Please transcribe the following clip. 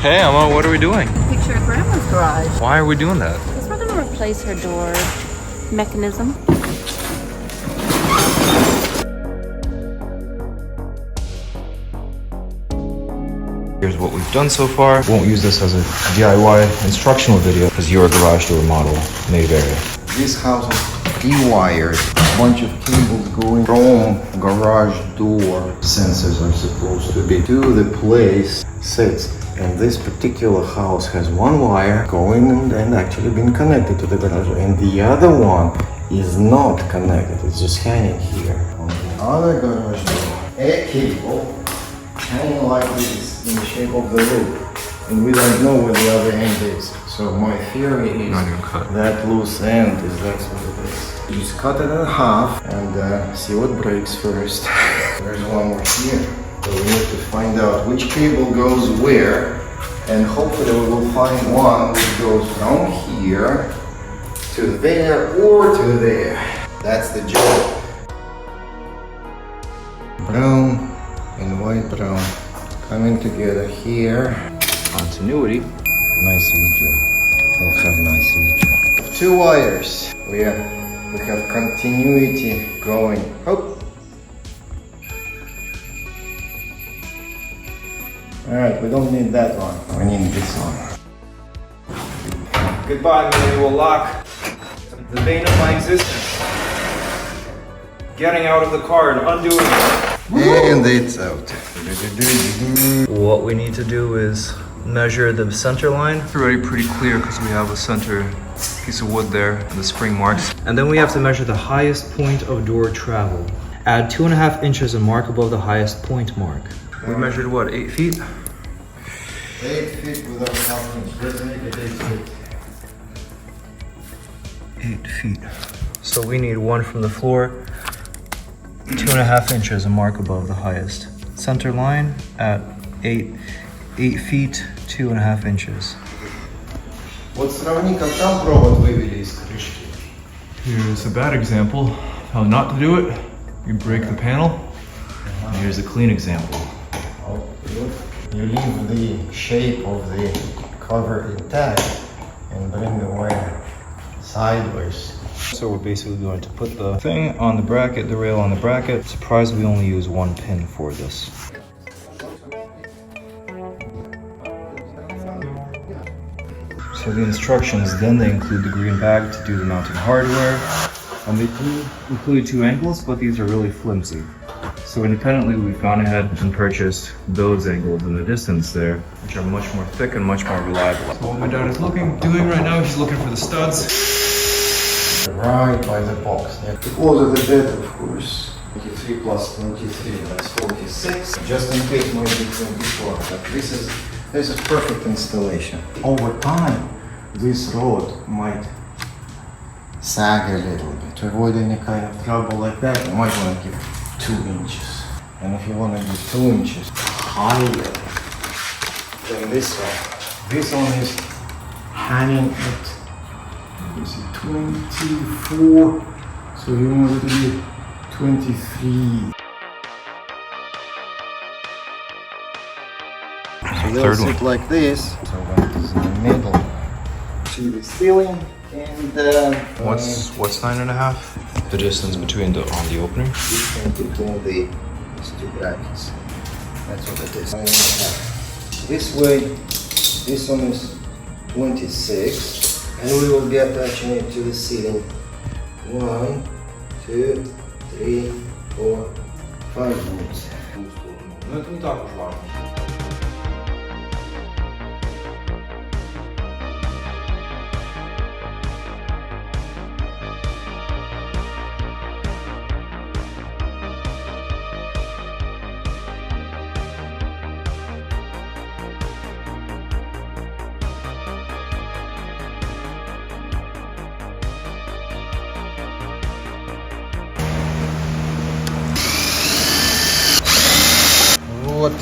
Hey Emma, what are we doing? Picture of Grandma's garage. Why are we doing that? Because we're going to replace her door mechanism. Here's what we've done so far. Won't use this as a DIY instructional video because your garage door model may vary. This house is pre-wired. A bunch of cables going from garage door. Sensors are supposed to be to the place sits. And this particular house has one wire going and actually been connected to the garage, and the other one is not connected. It's just hanging here. On the other garage door, a cable hanging like this in the shape of the loop, and we don't know where the other end is. So my theory is that loose end that's what it is. You just cut it in half and see what breaks first. There's one more here. So we need to find out which cable goes where, and hopefully we will find one which goes from here to there or to there. That's the job. Brown and white brown coming together here. Continuity. Nice video. We'll have nice video. 2 wires. We have continuity going. Oh. Alright, we don't need that one. We need this one. Goodbye, manual lock. The bane of my existence. Getting out of the car and undoing it. And it's out. What we need to do is measure the center line. It's already pretty clear because we have a center piece of wood there and the spring marks. And then we have to measure the highest point of door travel. Add 2.5 inches and mark above the highest point mark. We measured what, 8 feet? 8 feet without counting. Let's make it 8 feet. 8 feet. So we need one from the floor, 2.5 inches and mark above the highest. Center line at 8 feet, 2.5 inches. Вот сравни, как там провод вывели из крышки. Here's a bad example of how not to do it. You break the panel. And here's a clean example. You leave the shape of the cover intact and bring the wire sideways. So we're basically going to put the thing on the bracket, the rail on the bracket. Surprised we only use 1 pin for this. So the instructions, then they include the green bag to do the mounting hardware. And they include 2 angles, but these are really flimsy. So independently, we've gone ahead and purchased those angles in the distance there, which are much more thick and much more reliable. So what my dad is doing right now, he's looking for the studs. Right by the box. To close the bed, of course. 23 plus 23, that's 46. Just in case might be 24. But this is perfect installation. Over time, this rod might sag a little bit. To avoid any kind of trouble like that, you might want to give 2 inches. And if you want to do 2 inches higher than this one is hanging at, you see, 24. So you want it to be 23. So they'll sit like this. So that is in the middle to the ceiling. And What's 9.5? The distance between on the opening? distance between these 2 brackets. That's what it is. 9.5. This way, this one is 26, and we will be attaching it to the ceiling. 1, 2, 3, 4, 5 minutes. Ну это не так уж важно. Вот